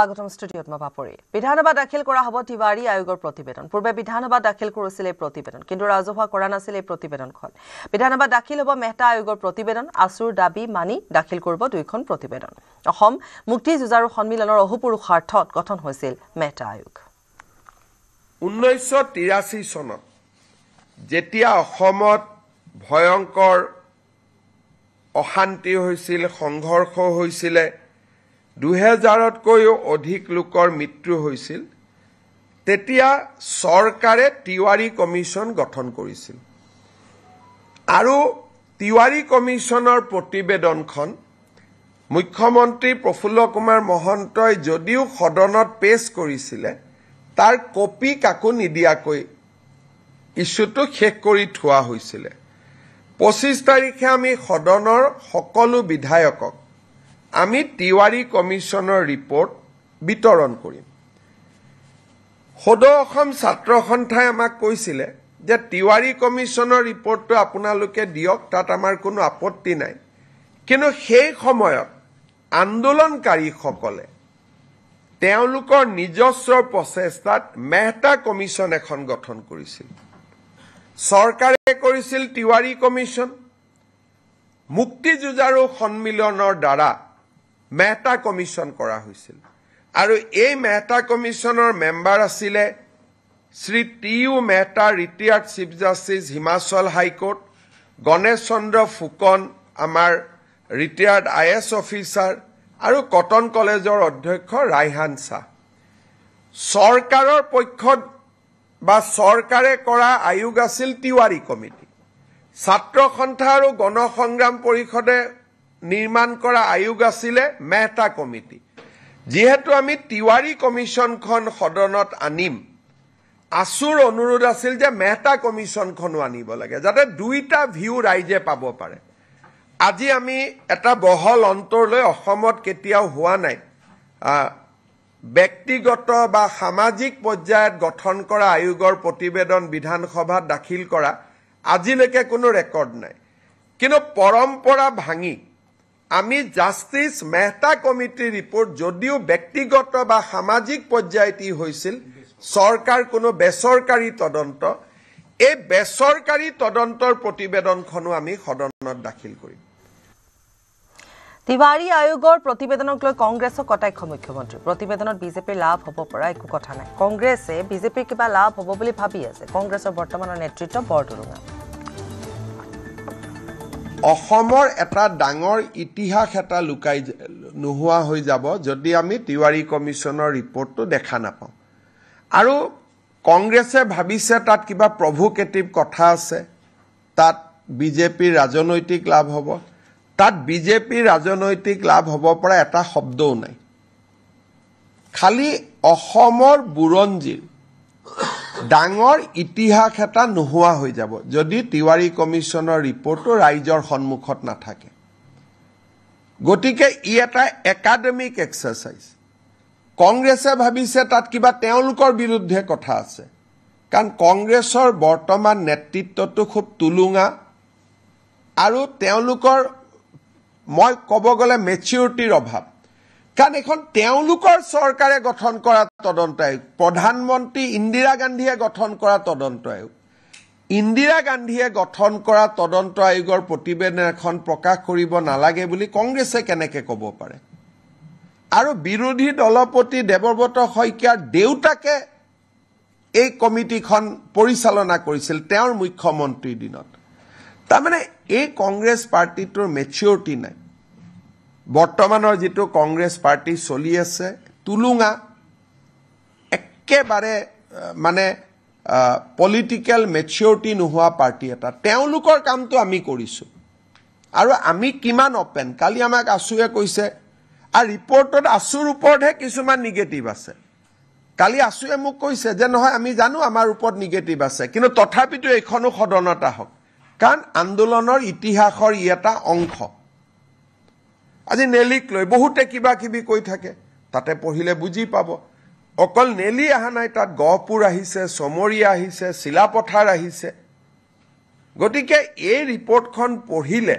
আগতম ষ্টুডিঅ'ত মই বাপৰি বিধানসভা দাখিল কৰা হ'ব তিৱাৰী আয়োগৰ প্ৰতিবেদন পূৰ্বে বিধানসভা দাখিল কৰিছিল এই প্ৰতিবেদন কিন্তু ৰাজহুৱা কৰা নাছিল এই প্ৰতিবেদনখন বিধানসভা দাখিল হ'ব মেহতা আয়োগৰ প্ৰতিবেদন আসুৰ দাবী মানি দাখিল কৰিব দুইখন প্ৰতিবেদন অসম মুক্তি যুঁজাৰু সন্মিলনৰ অহুপুৰুষাৰ্থত গঠন হৈছিল মেহতা আয়োগ 1983 চনত যেতিয়া অসমত ভয়ংকৰ অশান্তি হৈছিল সংঘৰ্ষ হৈছিল 2000তকৈও অধিক লোকৰ মৃত্যু হৈছিল তেতিয়া চৰকাৰে তিৱাৰী কমিছন গঠন কৰিছিল আৰু তিৱাৰী কমিছনৰ প্ৰতিবেদনখন মুখ্যমন্ত্ৰী প্ৰফুল্ল কুমাৰ মহন্তই যদিও সদনত পেশ কৰিছিল তাৰ কপি কাকো নিদিয়াকৈ ইস্যুটো শেষ কৰি থোৱা হৈছিল 25 তাৰিখে আমি সদনৰ সকলো বিধায়কক আমি তিৱাৰী কমিছনৰ ৰিপৰ্ট বিতৰণ কৰিম সদৌ অসম ছাত্ৰ সন্থাই আমাক কৈছিল যে তিৱাৰী কমিছনৰ ৰিপৰ্টটো আপোনালোকে দিয়ক তাত আমাৰ কোনো আপত্তি নাই কিন্তু সেই সময়ত আন্দোলনকাৰীসকলে তেওঁলোকৰ নিজস্ব প্ৰচেষ্টাত মেহতা কমিছন এখন গঠন কৰিছিল চৰকাৰে কৰিছিল তিৱাৰী কমিছন মুক্তি যুঁজাৰু সন্মিলনৰ দ্বাৰা মেহতা কমিছন কৰা হৈছিল আৰু এই মেহতা কমিছনৰ মেম্বাৰ আছিল Shri T U Mehta retired chief justice Himachal high court Ganesh Chandra Phukan আমাৰ ৰিটায়াৰ্ড আইএছ অফিচাৰ আৰু কটন কলেজৰ অধ্যক্ষ ৰাইহান শাহ চৰকাৰৰ পক্ষত বা চৰকাৰে কৰা আয়োগ আছিল তিৱাৰী কমিটি ছাত্ৰ সন্থা আৰু গণসংগ্ৰাম পৰিষদে নিৰ্মাণ কৰা আয়োগ আছিল মেহতা কমিটি যেহেতু আমি তিৱাৰী কমিছনখন সদনত আনিম আসুৰ অনুৰোধ আছিল যে মেহতা কমিছনখনো আনিব লাগে যাতে দুইটা ভিউ ৰাইজে পাব পাৰে আজি আমি এটা বহল অন্তৰলৈ অসমত কেতিয়াও হোৱা নাই ব্যক্তিগত বা সামাজিক পৰ্যায়ত গঠন কৰা আয়োগৰ প্ৰতিবেদন বিধানসভাত দাখিল কৰা আজিলৈকে কোনো ৰেকৰ্ড নাই কিন্তু পৰম্পৰা ভাঙি আমি জাষ্টিস মেহতা কমিটিৰ ৰিপৰ্ট যদিও ব্যক্তিগত বা সামাজিক পৰ্যায়ত হৈছিল চৰকাৰ কোনো বেচৰকাৰী তদন্ত এই বেচৰকাৰী তদন্তৰ প্ৰতিবেদনখনো আমি সদনত দাখিল কৰিম তিৱাৰী আয়োগৰ প্ৰতিবেদনক লৈ কংগ্ৰেছক কটাক্ষ মুখ্যমন্ত্ৰী প্ৰতিবেদনত বিজেপিৰ লাভ হ'ব পৰা একো কথা নাই কংগ্ৰেছে বিজেপিৰ কিবা লাভ হ'ব বুলি ভাবি আছে কংগ্ৰেছৰ বৰ্তমানৰ নেতৃত্ব বৰদুৰুঙা অসমৰ এটা ডাঙৰ ইতিহাস এটা লুকাই নোহোৱা হৈ যাব যদি আমি তিৱাৰী কমিছনৰ ৰিপৰ্টটো দেখা নাপাওঁ আৰু কংগ্ৰেছে ভাবিছে তাত কিবা প্ৰভোকেটিভ কথা আছে তাত বিজেপিৰ ৰাজনৈতিক লাভ হ'ব তাত বিজেপিৰ ৰাজনৈতিক লাভ হ'ব পৰা এটা শব্দও নাই খালি অসমৰ বুৰঞ্জীৰ ডাঙৰ ইতিহাস এটা নোহোৱা হৈ যাব যদি তিৱাৰী কমিছনৰ ৰিপৰ্টটো ৰাইজৰ সন্মুখত নাথাকে গতিকে ই এটা একাডেমিক এক্সাৰসাইজ কংগ্ৰেছে ভাবিছে তাত কিবা তেওঁলোকৰ বিৰুদ্ধে কথা আছে কাৰণ কংগ্ৰেছৰ বৰ্তমান নেতৃত্বটো খুব তুলুঙা আৰু তেওঁলোকৰ মই ক'ব গ'লে মেচিউৰিটিৰ অভাৱ কাৰণ এখন তেওঁলোকৰ চৰকাৰে গঠন কৰা তদন্ত আয়োগ প্ৰধানমন্ত্ৰী ইন্দিৰা গান্ধীয়ে গঠন কৰা তদন্ত আয়োগ ইন্দিৰা গান্ধীয়ে গঠন কৰা তদন্ত আয়োগৰ প্ৰতিবেদন এখন প্ৰকাশ কৰিব নালাগে বুলি কংগ্ৰেছে কেনেকৈ ক'ব পাৰে আৰু বিৰোধী দলপতি দেৱব্ৰত শইকীয়াৰ দেউতাকে এই কমিটিখন পৰিচালনা কৰিছিল তেওঁৰ মুখ্যমন্ত্ৰীৰ দিনত তাৰমানে এই কংগ্ৰেছ পাৰ্টিটোৰ মেচিউৰিটি নাই বৰ্তমানৰ যেটো কংগ্ৰেছ পাৰ্টি চলি আছে তুলুঙা একেবাৰে মানে পলিটিক্যাল মেচিউৰিটি নোহোৱা পাৰ্টি এটা তেওঁলোকৰ কামটো আমি কৰিছো আৰু আমি কিমান ওপেন কালি আমাক আসুৱে কৈছে আৰু ৰিপৰ্টত আসুৰ ওপৰতহে কিছুমান নিগেটিভ আছে কালি আসুৱে মোক কৈছে যে নহয় আমি জানো আমাৰ ওপৰত নিগেটিভ আছে কিন্তু তথাপিতো এখনো সদনত আহক কাৰণ আন্দোলনৰ ইতিহাসৰ ই এটা অংশ আজি নেলিক লৈ বহুতে কিবা কিবি কৈ থাকে তাতে পঢ়িলে বুজি পাব অকল নেলি আহা নাই তাত গহপুৰ আহিছে সমৰিয়া আহিছে শিলাপথাৰ আহিছে গতিকে এই ৰিপৰ্টখন পঢ়িলে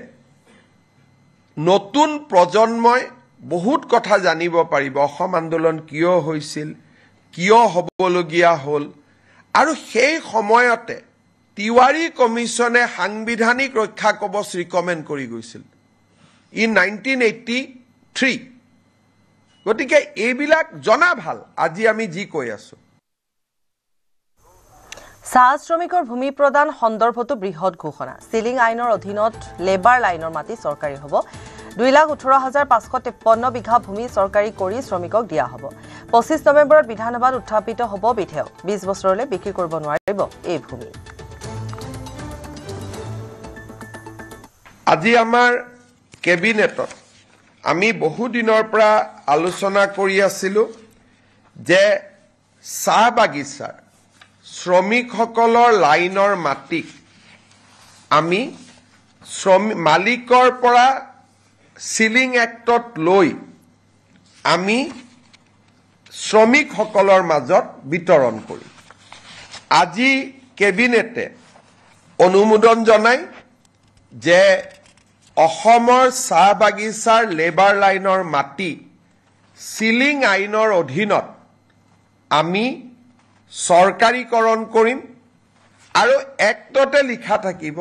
নতুন প্ৰজন্মই বহুত কথা জানিব পাৰিব অসম আন্দোলন কিয় হৈছিল কিয় হ'বলগীয়া হ'ল আৰু সেই সময়তে তিৱাৰী কমিছনে সাংবিধানিক ৰক্ষা কবচ ৰিকমেণ্ড কৰি গৈছিল ইন 1983 গতিকে এইবিলাক জনা ভাল আজি আমি যি কৈ আছো চাহ শ্ৰমিকৰ ভূমি প্ৰদান সন্দৰ্ভতো বৃহৎ ঘোষণা সিলিং আইনৰ অধীনত লেবাৰ লাইনৰ মাটি চৰকাৰী হ'ব 2,18,553 বিঘা ভূমি চৰকাৰী কৰি শ্ৰমিকক দিয়া হ'ব 25 নৱেম্বৰত বিধানসভাত উত্থাপিত হ'ব বিধেয়ক 20 বছৰলৈ বিক্ৰী কৰিব নোৱাৰিব এই ভূমি আজি আমাৰ কেবিনেটত আমি বহু দিনৰ পৰা আলোচনা কৰি আছিলো যে চাহ বাগিচাৰ শ্ৰমিকসকলৰ লাইনৰ মাটি আমি মালিকৰ পৰা সিলিং এক্টত লৈ আমি শ্ৰমিকসকলৰ মাজত বিতৰণ কৰি আজি কেবিনেটে অনুমোদন জনাই যে অসমৰ চাহ বাগিচাৰ লেবাৰ লাইনৰ মাটি সিলিং আইনৰ অধীনত আমি চৰকাৰীকৰণ কৰিম আৰু এক্টতে লিখা থাকিব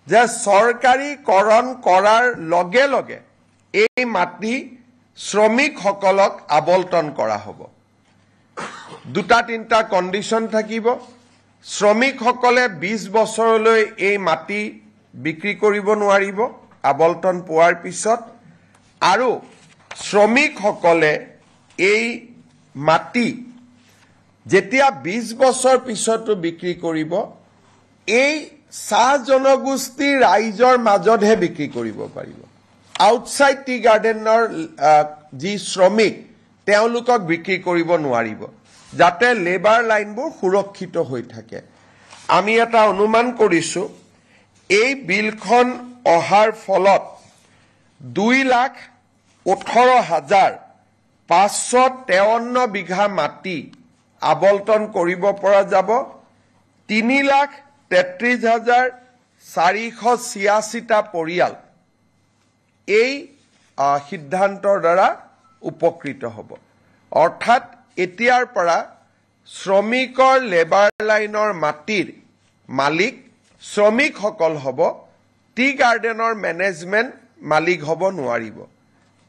যে চৰকাৰীকৰণ কৰাৰ লগে লগে এই মাটি শ্ৰমিকসকলক আবলটন কৰা হ'ব দুটা তিনটা কণ্ডিশ্যন থাকিব শ্ৰমিকসকলে 20 বছৰলৈ এই মাটি বিক্ৰী কৰিব নোৱাৰিব আবলটন পোৱাৰ পিছত আৰু শ্ৰমিকসকলে এই মাটি যেতিয়া 20 বছৰ পিছতো বিক্ৰী কৰিব এই চাহ জনগোষ্ঠীৰ ৰাইজৰ মাজতহে বিক্ৰী কৰিব পাৰিব আউটসাইড টি গাৰ্ডেনৰ যি শ্ৰমিক তেওঁলোকক বিক্ৰী কৰিব নোৱাৰিব যাতে লেবাৰ লাইনবোৰ সুৰক্ষিত হৈ থাকে আমি এটা অনুমান কৰিছো এই বিলখন অহাৰ ফলত 2,18,553 বিঘা মাটি আবলটন কৰিব পৰা যাব 3,33,486টা পৰিয়াল এই সিদ্ধান্তৰ দ্বাৰা উপকৃত হ'ব অৰ্থাৎ এতিয়াৰ পৰা শ্ৰমিকৰ লেবাৰ লাইনৰ মাটিৰ মালিক শ্ৰমিকসকল হ'ব টি গাৰ্ডেনৰ মেনেজমেণ্ট মালিক হ'ব নোৱাৰিব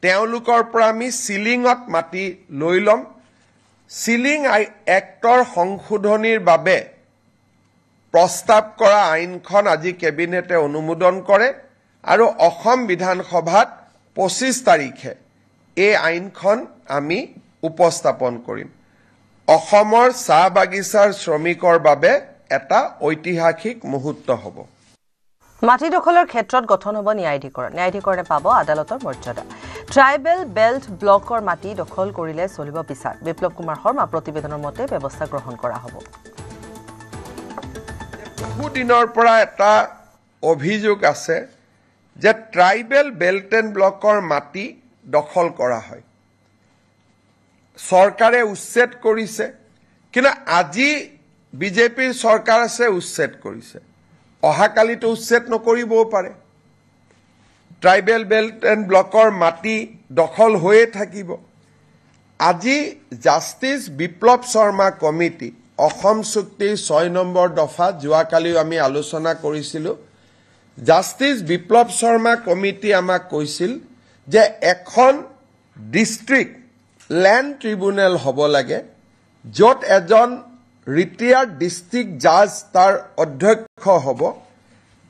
তেওঁলোকৰ পৰা আমি সিলিঙত মাটি লৈ ল'ম সিলিং এক্টৰ সংশোধনীৰ বাবে প্ৰস্তাৱ কৰা আইনখন আজি কেবিনেটে অনুমোদন কৰে আৰু অসম বিধানসভাত 25 তাৰিখে এই আইনখন আমি উপস্থাপন কৰিম অসমৰ চাহ বাগিচাৰ শ্ৰমিকৰ বাবে এটা ঐতিহাসিক মুহূৰ্ত হ'ব মাটি দখলৰ ক্ষেত্ৰত গঠন হ'ব ন্যায়াধিকৰণে পাব আদালতৰ মৰ্যাদা ট্ৰাইবেল বেল্ট ব্লকৰ মাটি দখল কৰিলে চলিব বিচাৰ বিপ্লৱ কুমাৰ শৰ্মা প্ৰতিবেদনৰ মতে ব্যৱস্থা গ্ৰহণ কৰা হ'ব বহু দিনৰ পৰা এটা অভিযোগ আছে যে ট্ৰাইবেল বেল্ট এণ্ড ব্লকৰ মাটি দখল কৰা হয় চৰকাৰে উচ্ছেদ কৰিছে কিন্তু আজি বিজেপিৰ চৰকাৰ আছে উচ্ছেদ কৰিছে অহাকালিতো উচ্ছেদ নকৰিবও পাৰে ট্ৰাইবেল বেল্ট এণ্ড ব্লকৰ মাটি দখল হৈয়ে থাকিব আজি জাষ্টিছ বিপ্লৱ শৰ্মা কমিটি অসম চুক্তিৰ 6 নম্বৰ দফা যোৱাকালিও আমি আলোচনা কৰিছিলোঁ জাষ্টিছ বিপ্লৱ শৰ্মা কমিটি আমাক কৈছিল যে এখন ডিষ্ট্ৰিক্ট ল্যান্ড ট্ৰিব্যুনেল হ'ব লাগে য'ত এজন ৰিটায়াৰ্ড ডিষ্ট্ৰিক্ট জাজ তাৰ অধ্যক্ষ হ'ব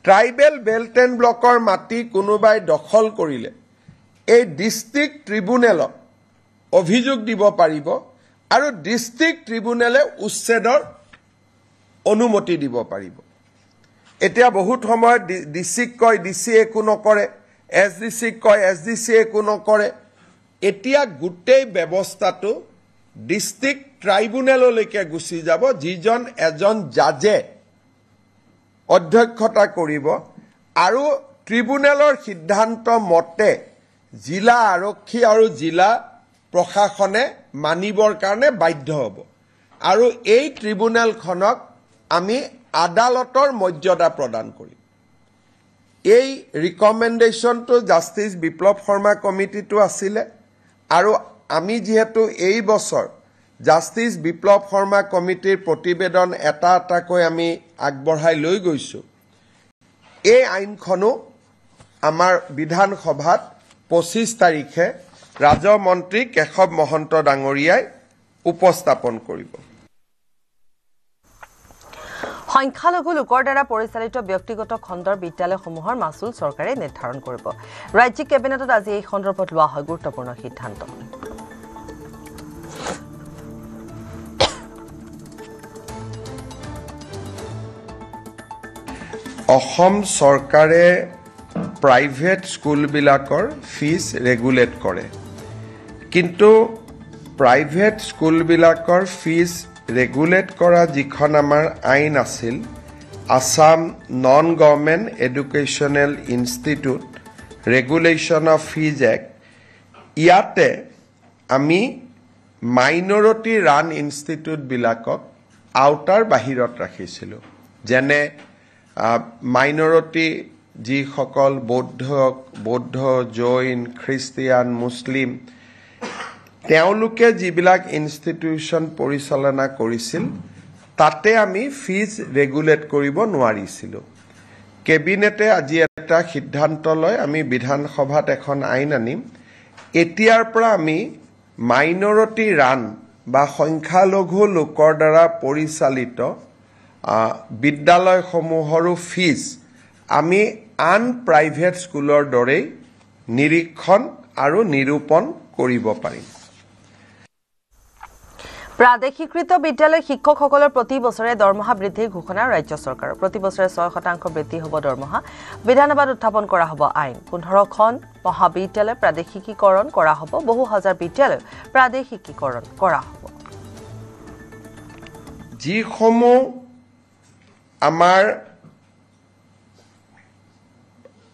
ট্ৰাইবেল বেল্ট এণ্ড ব্লকৰ মাটি কোনোবাই দখল কৰিলে এই ডিষ্ট্ৰিক্ট ট্ৰিব্যুনেলত অভিযোগ দিব পাৰিব আৰু ডিষ্ট্ৰিক্ট ট্ৰিব্যুনেলে উচ্ছেদৰ অনুমতি দিব পাৰিব এতিয়া বহুত সময় ডিসিক কয় ডিসি একো নকৰে এসডিসিক কয় এসডিসি একো নকৰে এতিয়া গোটেই ব্যৱস্থাটো ডিস্ট্ৰিক্ট ট্ৰাইব্যুনেললৈকে গুচি যাব যিজন এজন জাজে অধ্যক্ষতা কৰিব আৰু ট্ৰিব্যুনেলৰ সিদ্ধান্ত মতে জিলা আৰক্ষী আৰু জিলা প্ৰশাসনে মানিবৰ কাৰণে বাধ্য হ'ব আৰু এই ট্ৰিব্যুনেলখনক আমি আদালতৰ মৰ্যাদা প্ৰদান কৰিম এই ৰিকমেণ্ডেশ্যনটো জাষ্টিছ বিপ্লৱ শৰ্মা কমিটিটো আছিলে আৰু আমি যেহেতু এই বছৰ জাষ্টিস বিপ্লৱ শৰ্মা কমিটিৰ প্ৰতিবেদন এটা এটাকৈ আমি আগবঢ়াই লৈ গৈছো এই আইনখনো আমাৰ বিধানসভাত 25 তাৰিখে ৰাজমন্ত্ৰী কেশৱ মহন্ত ডাঙৰীয়াই উপস্থাপন কৰিব সংখ্যালঘু লোকৰ দ্বাৰা পৰিচালিত ব্যক্তিগত খণ্ডৰ বিদ্যালয়সমূহৰ মাচুল চৰকাৰে নিৰ্ধাৰণ কৰিব ৰাজ্যিক কেবিনেটত আজি এই সন্দৰ্ভত লোৱা হয় গুৰুত্বপূৰ্ণ সিদ্ধান্ত অসম চৰকাৰে প্ৰাইভেট স্কুলবিলাকৰ ফিজ ৰেগুলেট কৰে কিন্তু প্ৰাইভেট স্কুলবিলাকৰ ফিজ ৰেগুলেট কৰা যিখন আমাৰ আইন আছিল Assam non government educational institute regulation of fees act ইয়াতে আমি মাইনৰিটি ৰান ইনষ্টিটিউটবিলাকক আউটাৰ বাহিৰত ৰাখিছিলোঁ যেনে মাইনৰিটি যিসকল বৌদ্ধ জৈন খ্ৰীষ্টিয়ান মুছলিম তেওঁলোকে যিবিলাক ইনষ্টিটিউচন পৰিচালনা কৰিছিল তাতে আমি ফিজ ৰেগুলেট কৰিব নোৱাৰিছিলোঁ কেবিনেটে আজি এটা সিদ্ধান্ত লয় আমি বিধানসভাত এখন আইন আনিম এতিয়াৰ পৰা আমি মাইনৰিটি ৰান বা সংখ্যালঘু লোকৰ দ্বাৰা পৰিচালিত বিদ্যালয়সমূহৰো ফিজ আমি আন প্ৰাইভেট স্কুলৰ দৰেই নিৰীক্ষণ আৰু নিৰূপণ কৰিব পাৰিম প্ৰাদেশিকৃত বিদ্যালয় শিক্ষকসকলৰ প্ৰতি বছৰে দৰমহা বৃদ্ধিৰ ঘোষণা ৰাজ্য চৰকাৰৰ প্ৰতি বছৰে 6% বৃদ্ধি হ'ব দৰমহা বিধানসভাত উত্থাপন কৰা হ'ব আইন 15খন মহাবিদ্যালয় প্ৰাদেশিকীকৰণ কৰা হ'ব বহু হাজাৰ বিদ্যালয় প্ৰাদেশিকীকৰণ কৰা হ'ব যিসমূহ আমাৰ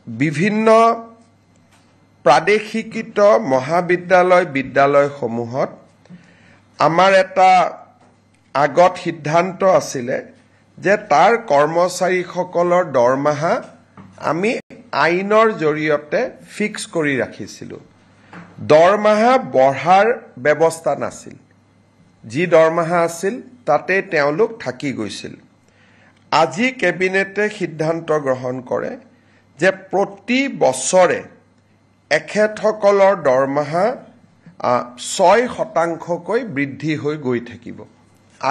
বিভিন্ন প্ৰাদেশিকৃত মহাবিদ্যালয় বিদ্যালয়সমূহত আমাৰ এটা আগত সিদ্ধান্ত আছিলে যে তাৰ কৰ্মচাৰীসকলৰ দৰমহা আমি আইনৰ জৰিয়তে ফিক্স কৰি ৰাখিছিলোঁ দৰমহা বঢ়াৰ ব্যৱস্থা নাছিল যি দৰমহা আছিল তাতে তেওঁলোক থাকি গৈছিল আজি কেবিনেটে সিদ্ধান্ত গ্ৰহণ কৰে যে প্ৰতি বছৰে এখেতসকলৰ দৰমহা 6% বৃদ্ধি হৈ গৈ থাকিব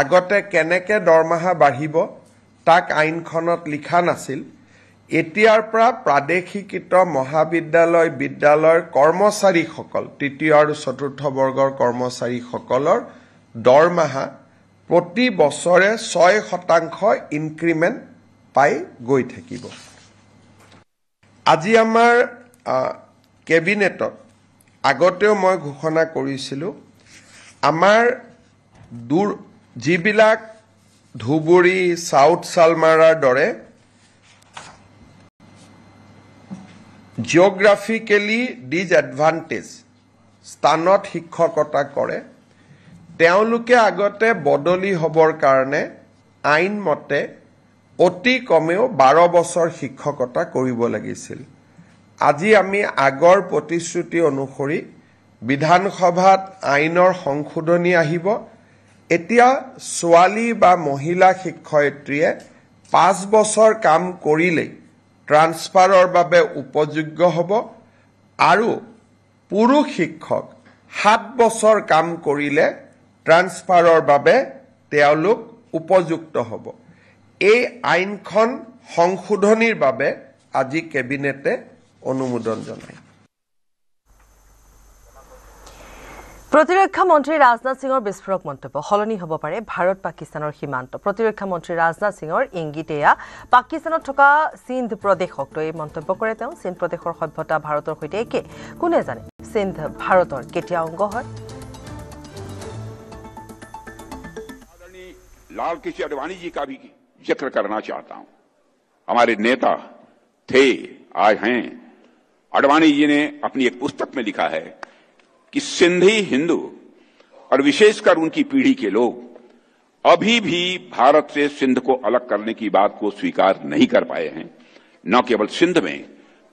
আগতে কেনেকে দৰমহা বাঢ়িব তাক আইনখনত লিখা নাছিল এতিয়াৰ পৰা প্ৰাদেশিকৃত মহাবিদ্যালয় বিদ্যালয়ৰ কৰ্মচাৰীসকল তৃতীয় আৰু চতুৰ্থ বৰ্গৰ কৰ্মচাৰীসকলৰ দৰমহা প্ৰতি বছৰে 6% ইনক্ৰিমেণ্ট পাই গৈ থাকিব আজি আমাৰ কেবিনেটত আগতেও মই ঘোষণা কৰিছিলোঁ আমাৰ যিবিলাক ধুবুৰী সাউথ সালমাৰাৰ দৰে জিঅ'গ্ৰাফিকেলি ডিজএডভান্টেজ স্থানত শিক্ষকতা কৰে তেওঁলোকে আগতে বদলি হ'বৰ কাৰণে আইন মতে অতি কমেও 12 বছৰ শিক্ষকতা কৰিব লাগিছিল আজি আমি আগৰ প্ৰতিশ্ৰুতি অনুসৰি বিধানসভাত আইনৰ সংশোধনী আহিব এতিয়া ছোৱালী বা মহিলা শিক্ষয়িত্ৰীয়ে 5 বছৰ কাম কৰিলেই ট্ৰান্সফাৰৰ বাবে উপযোগ্য হ'ব আৰু পুৰুষ শিক্ষক 7 বছৰ কাম কৰিলে ট্ৰান্সফাৰৰ বাবে তেওঁলোক উপযুক্ত হ'ব এই আইনখন সংশোধনীৰ বাবে আজি কেবিনেটে অনুমোদন জনায় প্ৰতিৰক্ষা মন্ত্ৰী ৰাজনাথ সিঙৰ বিস্ফোৰক মন্তব্য সলনি হ'ব পাৰে ভাৰত পাকিস্তানৰ সীমান্ত প্ৰতিৰক্ষা মন্ত্ৰী ৰাজনাথ সিঙৰ ইংগিত এয়া পাকিস্তানত থকা সিন্ধ প্ৰদেশক লৈ মন্তব্য কৰে তেওঁ সিন্ধ প্ৰদেশৰ সভ্যতা ভাৰতৰ সৈতে একে কোনে জানে সিন্ধ ভাৰতৰ কেতিয়া অংগ হয় लाल कृष्ण अडवाणी जी का भी जिक्र करना चाहता हूं हमारे नेता थे आज हैं अडवाणी जी ने अपनी एक पुस्तक में लिखा है कि सिंधी हिंदू और विशेषकर उनकी पीढ़ी के लोग अभी भी भारत से सिंध को अलग करने की बात को स्वीकार नहीं कर पाए हैं न केवल सिंध में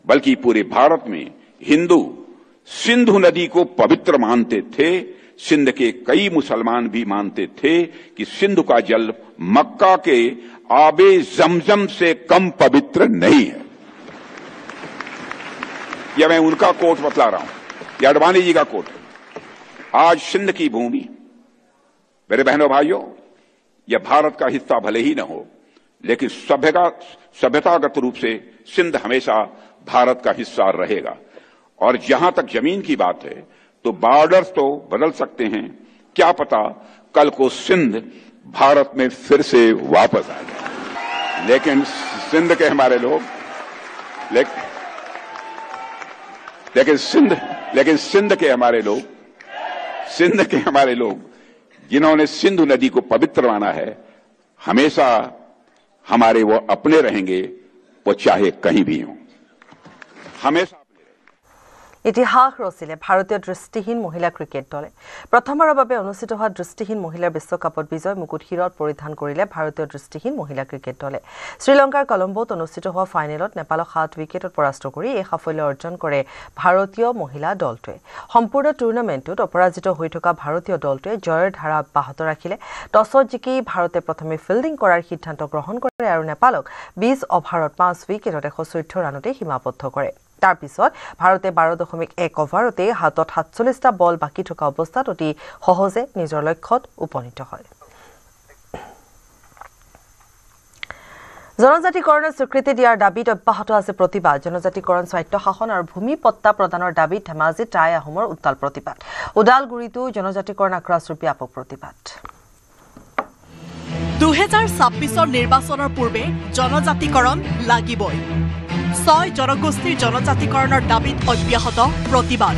बल्कि पूरे भारत में हिंदू सिंधु नदी को पवित्र मानते थे। सिंध के कई मुसलमान भी मानते थे कि सिंधु का जल मक्का के आबे जमजम से कम पवित्र नहीं है। यह मैं उनका कोट बतला रहा हूं, यह अडवाणी जी का कोट है। आज सिंध की भूमि, मेरे बहनों भाइयों, यह भारत का हिस्सा भले ही न हो, लेकिन सभ्यतागत रूप से सिंध हमेशा भारत का हिस्सा रहेगा। और जहां तक जमीन की बात है तो बॉर्डर्स तो बदल सकते हैं, क्या पता कल को सिंध भारत में फिर से वापस आ जाए। लेकिन सिंध के हमारे लोग लेकिन सिंध के हमारे लोग जिन्होंने सिंधु नदी को पवित्र माना है, हमेशा हमारे वो अपने रहेंगे, वो चाहे कहीं भी हों, हमेशा। ইতিহাস ৰচিলে ভাৰতীয় দৃষ্টিহীন মহিলা ক্ৰিকেট দলে। প্ৰথমবাৰৰ বাবে অনুষ্ঠিত হোৱা দৃষ্টিহীন মহিলাৰ বিশ্বকাপত বিজয় মুকুট শিৰত পৰিধান কৰিলে ভাৰতীয় দৃষ্টিহীন মহিলা ক্ৰিকেট দলে। শ্ৰীলংকাৰ কলম্বোত অনুষ্ঠিত হোৱা ফাইনেলত নেপালক 7 উইকেটত পৰাস্ত কৰি এই সাফল্য অৰ্জন কৰে ভাৰতীয় মহিলা দলটোৱে। সম্পূৰ্ণ টুৰ্ণামেণ্টত অপৰাজিত হৈ থকা ভাৰতীয় দলটোৱে জয়ৰ ধাৰা অব্যাহত ৰাখিলে। টছত জিকি ভাৰতে প্ৰথমে ফিল্ডিং কৰাৰ সিদ্ধান্ত গ্ৰহণ কৰে আৰু নেপালক 20 অভাৰত 5 উইকেটত 114 ৰানতে সীমাবদ্ধ কৰে। তাৰ পিছত ভাৰতে 12.1 অভাৰতে হাতত 47টা বল বাকি থকা অৱস্থাত অতি সহজে নিজৰ লক্ষ্যত উপনীত হয়। জনজাতিকৰণৰ স্বীকৃতি দিয়াৰ দাবীত অব্যাহত আছে প্ৰতিবাদ। জনজাতিকৰণ, স্বায়ত্তশাসন আৰু ভূমি পট্টা প্ৰদানৰ দাবীত ধেমাজিত টাই আহোমৰ উত্তাল প্ৰতিবাদ। ওদালগুৰিতো জনজাতিকৰণ আক্ৰান্তৰ ব্যাপক প্ৰতিবাদ। 2026 নিৰ্বাচনৰ পূৰ্বে জনজাতিকৰণ লাগিবই। 6 জনগোষ্ঠীৰ জনজাতিকৰণৰ দাবীত অব্যাহত প্ৰতিবাদ।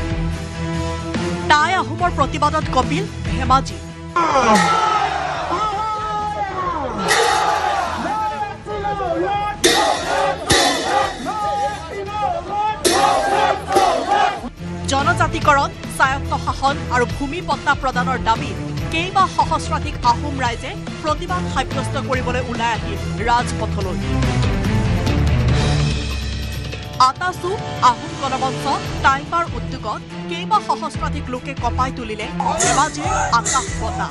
টাই আহোমৰ প্ৰতিবাদত কপিল ধেমাজি। জনজাতিকৰণ, স্বায়ত্তশাসন আৰু ভূমি পট্টা প্ৰদানৰ দাবীত কেইবা সহস্ৰাধিক আহোম ৰাইজে প্ৰতিবাদ সাব্যস্ত কৰিবলৈ ওলাই আহিল ৰাজপথলৈ। আটাচু আহোম গণমঞ্চ টাইপাৰ উদ্যোগত কেইবা সহস্ৰাধিক লোকে কঁপাই তুলিলে ধেমাজিৰ আকাশ বঁটা।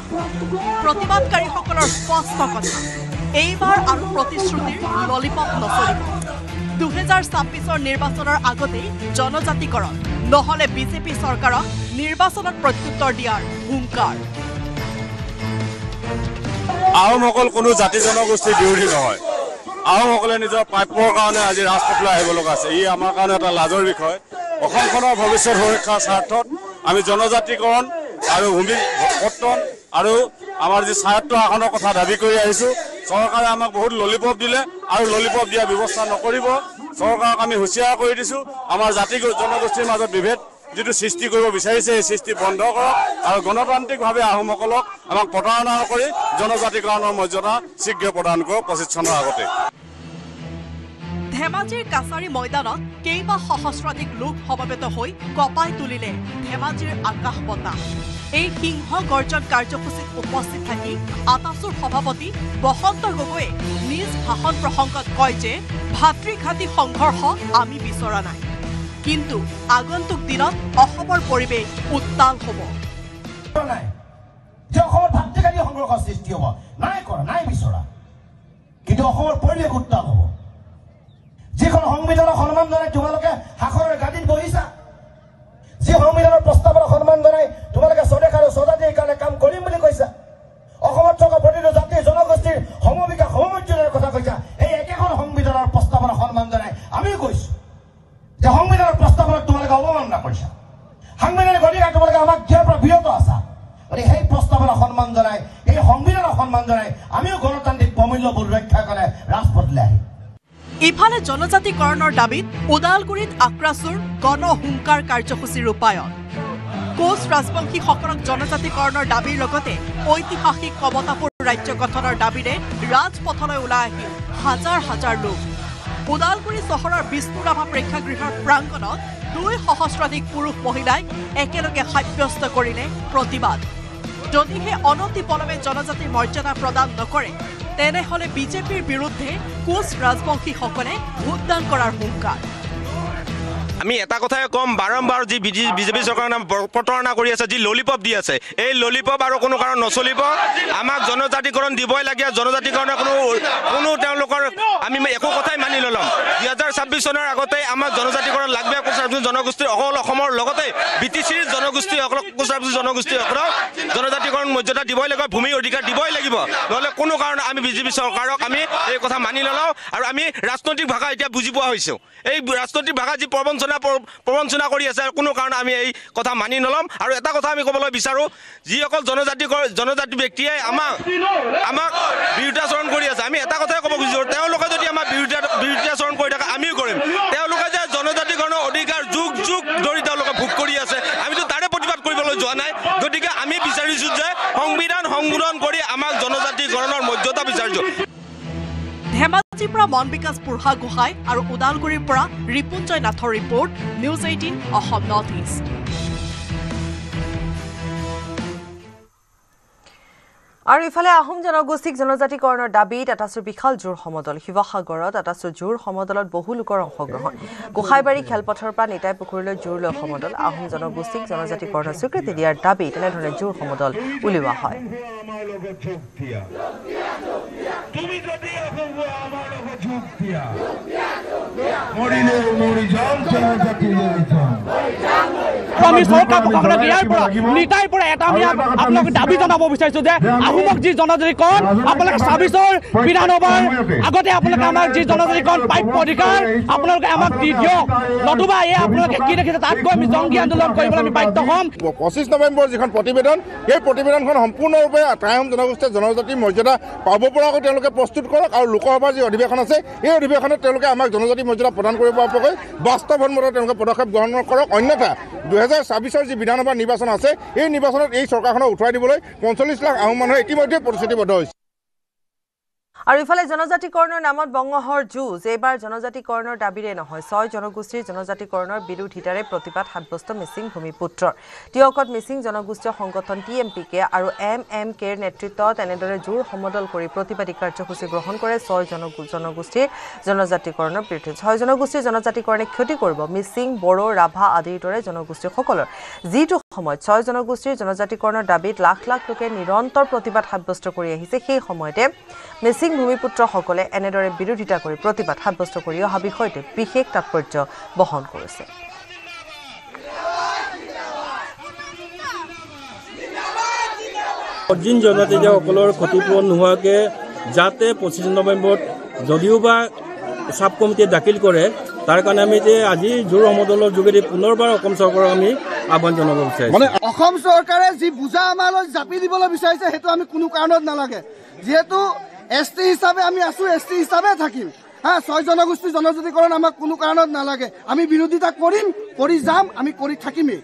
প্ৰতিবাদকাৰীসকলৰ স্পষ্ট কথা, এইবাৰ আৰু প্ৰতিশ্ৰুতিৰ ললিপপ নচলিব। 2026 নিৰ্বাচনৰ আগতেই জনজাতিকৰণ, নহলে বিজেপি চৰকাৰক নিৰ্বাচনত প্ৰত্যুত্তৰ দিয়াৰ হুংকাৰ। আহোমসকল কোনো জাতি জনগোষ্ঠীৰ বিৰোধী নহয়। আহোমসকলে নিজৰ প্ৰাপ্যৰ কাৰণে আজি ৰাজপথলৈ আহিব লগা আছে। ই আমাৰ কাৰণে এটা লাজৰ বিষয়। অসমখনৰ ভৱিষ্যত সুৰক্ষাৰ স্বাৰ্থত আমি জনজাতিকৰণ আৰু ভূমি পট্টন আৰু আমাৰ যি স্বায়ত্ত শাসনৰ কথা দাবী কৰি আহিছোঁ। চৰকাৰে আমাক বহুত ললিপপ দিলে আৰু ললিপপ দিয়াৰ ব্যৱস্থা নকৰিব। চৰকাৰক আমি হুঁচিয়াৰ কৰি দিছোঁ, আমাৰ জাতি জনগোষ্ঠীৰ মাজত বিভেদ যিটো সৃষ্টি কৰিব বিচাৰিছে, এই সৃষ্টি বন্ধ কৰক আৰু গণতান্ত্ৰিকভাৱে আহোমসকলক আমাক প্ৰতাৰণা কৰি জনজাতিকৰণৰ মৰ্যাদা শীঘ্ৰে প্ৰদান কৰক 25 চনৰ আগতে। ধেমাজিৰ কাছাৰী ময়দানত কেইবা সহস্ৰাধিক লোক সমবেত হৈ কঁপাই তুলিলে ধেমাজিৰ আকাশ বঁটা। এই সিংহ গৰ্জন কাৰ্যসূচীত উপস্থিত থাকি আটাচুৰ সভাপতি বসন্ত গগৈয়ে নিজ ভাষণ প্ৰসংগত কয় যে ভাতৃঘাতী সংঘৰ্ষ আমি বিচৰা নাই, কিন্তু আগন্তুক দিনত অসমৰ পৰিৱেশ উত্তাল হ'ব। অসমৰ ভাতৃঘাতী সংঘৰ্ষ সৃষ্টি হ'ব নাই কৰা, নাই বিচৰা, কিন্তু অসমৰ পৰিৱেশ উত্তাল হ'ব। যিখন সংবিধানক সন্মান জনাই তোমালোকে সাখৰৰ গাদীত বহিছা, যি সংবিধানৰ প্ৰস্তাৱক সন্মান জনাই তোমালোকে স্বদেশ আৰু স্বজাতিৰ কাৰণে কাম কৰিম বুলি কৈছা, অসমত থকা প্ৰতিটো জাতি জনগোষ্ঠীৰ সমবিকাশ সমমৰ্যাদাৰ কথা কৈছা, এই একেখন সংবিধানৰ প্ৰস্তাৱক সন্মান জনাই আমিও কৈছো যে সংবিধানৰ প্ৰস্তাৱক তোমালোকে অৱমাননা কৰিছা, সাংবিধানিক অধিকাৰ তোমালোকে আমাক দিয়াৰ পৰা বিৰত আছা। গতিকে সেই প্ৰস্তাৱক সন্মান জনাই, এই সংবিধানক সন্মান জনাই আমিও গণতান্ত্ৰিক প্ৰমূল্যবোধ ৰক্ষা কৰে ৰাজপথলৈ আহিম। ইফালে জনজাতিকৰণৰ দাবীত ওদালগুৰিত আক্ৰাচুৰ গণহুংকাৰ কাৰ্যসূচী ৰূপায়ণ। কোচ ৰাজবংশীসকলক জনজাতিকৰণৰ দাবীৰ লগতে ঐতিহাসিক কমতাপুৰ ৰাজ্য গঠনৰ দাবীৰে ৰাজপথলৈ ওলাই আহিল হাজাৰ হাজাৰ লোক। ওদালগুৰি চহৰৰ বিষ্ণুৰাভা প্ৰেক্ষাগৃহৰ প্ৰাংগণত 2 সহস্ৰাধিক পুৰুষ মহিলাই একেলগে সাব্যস্ত কৰিলে প্ৰতিবাদ। যদিহে অনতিপলমে জনজাতিৰ মৰ্যাদা প্ৰদান নকৰে, তেনেহলে বিজেপিৰ বিৰুদ্ধে কোচ ৰাজবংশীসকলে ভোটদান কৰাৰ হুংকাৰ। আমি এটা কথাই ক'ম বাৰম্বাৰ যি বিজেপি চৰকাৰৰ নাম প্ৰতাৰণা কৰি আছে যি ললিপপ দি আছে এই ললিপপ আৰু কোনো কাৰণ নচলিব আমাক জনজাতিকৰণ দিবই লাগে জনজাতিকৰণৰ কোনো তেওঁলোকৰ আমি একো কথাই মানি নল'ম 2026 চনৰ আগতে আমাক জনজাতিকৰণ লাগবে কোচ-ৰাজবংশী জনগোষ্ঠীৰ অসমৰ লগতে বিটিচিৰ জনগোষ্ঠীসকলক কোচ-ৰাজবংশী জনগোষ্ঠীসকলক জনজাতিকৰণ মৰ্যাদা দিবই লাগিব ভূমি অধিকাৰ দিবই লাগিব নহ'লে কোনো কাৰণ আমি বিজেপি চৰকাৰক আমি এই কথা মানি নলওঁ আৰু আমি ৰাজনৈতিক ভাষা এতিয়া বুজি পোৱা হৈছোঁ এই ৰাজনৈতিক ভাষা যি প্ৰবঞ্চনা কৰি আছে কোনো কাৰণ আমি এই কথা মানি নল'ম আৰু এটা কথা আমি ক'বলৈ বিচাৰোঁ যিসকল জনজাতি ব্যক্তিয়ে আমাক বিৰুদ্ধাচৰণ কৰি আছে আমি এটা কথাই ক'ব বিচাৰোঁ তেওঁলোকে যদি আমাৰ বিৰুদ্ধাচৰণ কৰি থাকে আমিও কৰিম তেওঁলোকে যে জনজাতিকৰণৰ অধিকাৰ যুগ যুগ ধৰি তেওঁলোকে ভোগ কৰি আছে আমিতো তাৰে প্ৰতিবাদ কৰিবলৈ যোৱা নাই গতিকে আমি বিচাৰিছোঁ যে সংবিধান সংশোধন কৰি আমাক জনজাতিকৰণৰ মৰ্যাদা বিচাৰিছোঁ ধেমাজিৰ পৰা মন বিকাশ বুঢ়াগোহাঁই আৰু ওদালগুৰিৰ পৰা ৰিপুঞ্জয় নাথৰ report news 18 Assam north east আৰু ইফালে আহোম জনগোষ্ঠীক জনজাতিকৰণৰ দাবীত এটা বিশাল জোৰ সমদল শিৱসাগৰত এটা জোৰ সমদলত বহু লোকৰ অংশগ্ৰহণ গোসাইবাৰী খেলপথাৰৰ পৰা নিতাই পুখুৰীলৈ জোৰ লৈ সমদল আহোম জনগোষ্ঠীক জনজাতিকৰণৰ স্বীকৃতি দিয়াৰ দাবী তেনেধৰণে জোৰ সমদল উলিওৱা হয় আমি চৰকাৰ প্ৰশাসনক ইয়াৰ পৰা নিতাইৰ পৰা এটা আমি আপোনালোকে দাবী জনাব বিচাৰিছোঁ যে আহোমক যি জনজাতিকৰণ আপোনালোকে 26ৰ বিধানসভাৰ আগতে আপোনালোকে আমাক যি জনজাতিকৰণ প্ৰাপ্য অধিকাৰ আপোনালোকে আমাক দি দিয়ক নতুবা এই আপোনালোকে কি দেখিছে তাত গৈ আমি জংগী আন্দোলন কৰিবলৈ আমি বাধ্য হ'ম 25 নৱেম্বৰ যিখন প্ৰতিবেদন এই প্ৰতিবেদনখন সম্পূৰ্ণৰূপে আহোম জনগোষ্ঠীৰ জনজাতিৰ মৰ্যাদা পাব পৰাকৈ তেওঁলোকে প্ৰস্তুত কৰক আৰু লোকসভাৰ যি অধিৱেশন আছে এই অধিৱেশনত তেওঁলোকে আমাক জনজাতি মৰ্যাদা প্ৰদান কৰিব পৰাকৈ বাস্তৱসন্মত তেওঁলোকে পদক্ষেপ গ্ৰহণ কৰক অন্যথা 2026ৰ যি বিধানসভা নিৰ্বাচন আছে এই নিৰ্বাচনত এই চৰকাৰখনক উঠুৱাই দিবলৈ 45 লাখ আহোম মানুহে ইতিমধ্যে প্ৰতিশ্ৰুতিবদ্ধ হৈছে আৰু ইফালে জনজাতিকৰণৰ নামত বংগহৰ যুঁজ এইবাৰ জনজাতিকৰণৰ দাবীৰে নহয় 6 জনগোষ্ঠীৰ জনজাতিকৰণৰ বিৰোধিতাৰে প্ৰতিবাদ সাব্যস্ত মিচিং ভূমিপুত্ৰৰ টিয়কত মিচিং জনগোষ্ঠীয় সংগঠন TMPK আৰু MMKৰ নেতৃত্বত এনেদৰে জোৰ সমদল কৰি প্ৰতিবাদী কাৰ্যসূচী গ্ৰহণ কৰে 6 জনগোষ্ঠীৰ জনজাতিকৰণৰ বিৰুদ্ধে 6 জনগোষ্ঠীৰ জনজাতিকৰণে ক্ষতি কৰিব মিচিং বড়ো ৰাভা আদিৰ দৰে জনগোষ্ঠীসকলৰ যিটো সময়ত 6 জনগোষ্ঠীৰ জনজাতিকৰণৰ দাবীত লাখ লাখ লোকে নিৰন্তৰ প্ৰতিবাদ সাব্যস্ত কৰি আহিছে সেই সময়তে মিচিং ভূমিপুত্ৰসকলে এনেদৰে বিৰোধিতা কৰি প্ৰতিবাদ সাব্যস্ত কৰি অহা বিষয়টো বিশেষ তাৎপৰ্য বহন কৰিছে অৰ্জিন জনজাতিসকলৰ ক্ষতিপূৰণ নোহোৱাকৈ যাতে 25 নৱেম্বৰত যদিওবা সাব কমিটিয়ে দাখিল কৰে তাৰ কাৰণে আমি আজি জোৰ সমদলৰ যোগেদি পুনৰবাৰ অসম চৰকাৰক আমি আহ্বান জনাব বিচাৰিছোঁ মানে অসম চৰকাৰে যি বুজা আমালৈ জাপি দিবলৈ বিচাৰিছে সেইটো আমি কোনো কাৰণত নালাগে যিহেতু ST হিচাপে আমি আছো ST হিচাপে থাকিম 6 জনগোষ্ঠী জনজাতিকৰণ আমাক কোনো কাৰণত নালাগে আমি বিৰোধিতা কৰিম কৰি যাম আমি কৰি থাকিমেই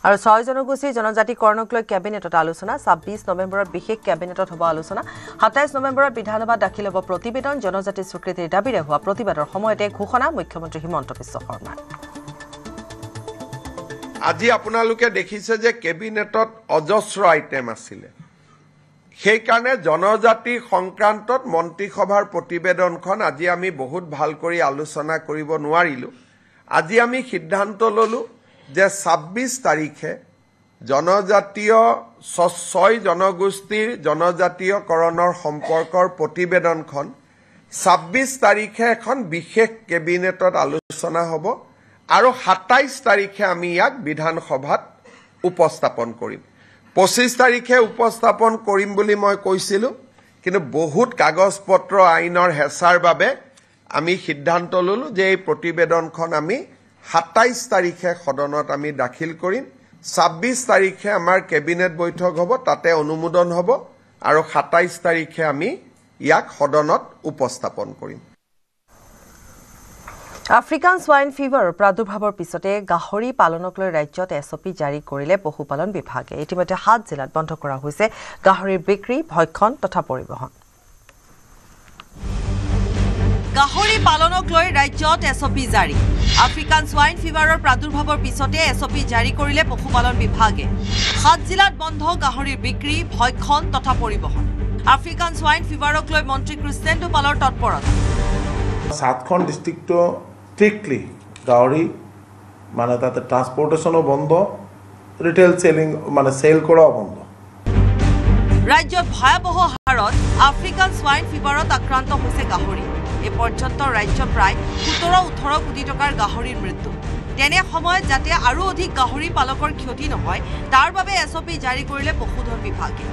আৰু 6 জনগোষ্ঠীৰ জনজাতিকৰণক লৈ কেবিনেটত আলোচনা 26 নৱেম্বৰত বিশেষ কেবিনেটত হ'ব আলোচনা 27 নৱেম্বৰত বিধানসভাত দাখিল হ'ব প্ৰতিবেদন জনজাতি স্বীকৃতিৰ দাবীৰে হোৱা প্ৰতিবাদৰ সময়তে ঘোষণা মুখ্যমন্ত্ৰী হিমন্ত বিশ্ব শৰ্মাৰ আজি আপোনালোকে দেখিছে যে কেবিনেটত অজস্ৰ আইটেম আছিলে সেইকাৰণে জনজাতি সংক্ৰান্তত মন্ত্ৰীসভাৰ প্ৰতিবেদনখন আজি আমি বহুত ভাল কৰি আলোচনা কৰিব নোৱাৰিলো আজি আমি সিদ্ধান্ত ললো যে 26 তাৰিখে জনজাতীয় 6 জনগোষ্ঠীৰ জনজাতীয়কৰণৰ সম্পৰ্কৰ প্ৰতিবেদনখন 26 তাৰিখে এখন বিশেষ কেবিনেটত আলোচনা হ'ব আৰু 27 তাৰিখে আমি ইয়াক বিধানসভাত উপস্থাপন কৰিম 25 তাৰিখে উপস্থাপন কৰিম বুলি মই কৈছিলো কিন্তু বহুত কাগজ পত্ৰ আইনৰ হেঁচাৰ বাবে আমি সিদ্ধান্ত ললো যে এই প্ৰতিবেদনখন আমি 27 তাৰিখে সদনত আমি দাখিল কৰিম 26 তাৰিখে আমাৰ কেবিনেট বৈঠক হ'ব তাতে অনুমোদন হ'ব আৰু 27 তাৰিখে আমি ইয়াক সদনত উপস্থাপন কৰিম আফ্ৰিকান সোয়াইন ফিভাৰৰ প্ৰাদুৰ্ভাৱৰ পিছতে গাহৰি পালনক লৈ ৰাজ্যত SOP জাৰি কৰিলে পশুপালন বিভাগে ইতিমধ্যে 7 জিলাত বন্ধ কৰা হৈছে গাহৰিৰ বিক্ৰী ভক্ষণ তথা পৰিবহণ গাহৰি পালনক লৈ ৰাজ্যত SOP জাৰি আফ্ৰিকান সোয়াইন ফিভাৰৰ প্ৰাদুৰ্ভাৱৰ পিছতে SOP জাৰি কৰিলে পশুপালন বিভাগে 7 জিলাত বন্ধ গাহৰিৰ বিক্ৰী ভক্ষণ তথা পৰিবহণ আফ্ৰিকান সোয়াইন ফিভাৰক লৈ মন্ত্ৰী কৃষ্ণেন্দু পালৰ তৎপৰতা 7খন ডিষ্ট্ৰিক্ট স্ট্ৰিক্টলি গাহৰি মানে তাতে ট্ৰান্সপোৰ্টেশনও বন্ধ ৰিটেল সেলিং মানে সেল কৰাও বন্ধ ৰাজ্যত ভয়াবহ হাৰত আফ্ৰিকান সোয়াইন ফিভাৰত আক্ৰান্ত হৈছে গাহৰি এই পৰ্যন্ত ৰাজ্য প্ৰায় 17-18 কোটি টকাৰ গাহৰিৰ মৃত্যু তেনে সময়ত যাতে আৰু অধিক গাহৰি পালকৰ ক্ষতি নহয় তাৰ বাবে এছঅপি জাৰি কৰিলে পশুধন বিভাগে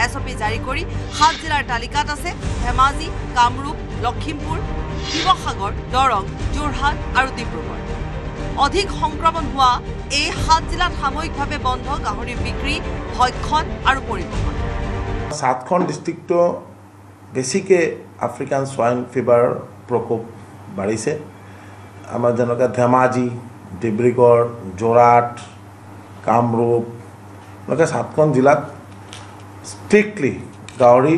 এছঅপি জাৰি কৰি 7 জিলাৰ তালিকাত আছে ধেমাজি কামৰূপ লখিমপুৰ শিৱসাগৰ দৰং যোৰহাট আৰু ডিব্ৰুগড় অধিক সংক্ৰমণ হোৱা এই 7 জিলাত সাময়িকভাৱে বন্ধ গাহৰিৰ বিক্ৰী ভক্ষণ আৰু পৰিবহণ 7খন ডিস্ট্ৰিক্টটো বেছিকে আফ্ৰিকান সোয়াইন ফিভাৰ প্ৰকোপ বাঢ়িছে আমাৰ যেনেকৈ ধেমাজি ডিব্ৰুগড় যোৰহাট কামৰূপ এনেকৈ 7খন জিলাত স্ট্ৰিক্টলি গাহৰি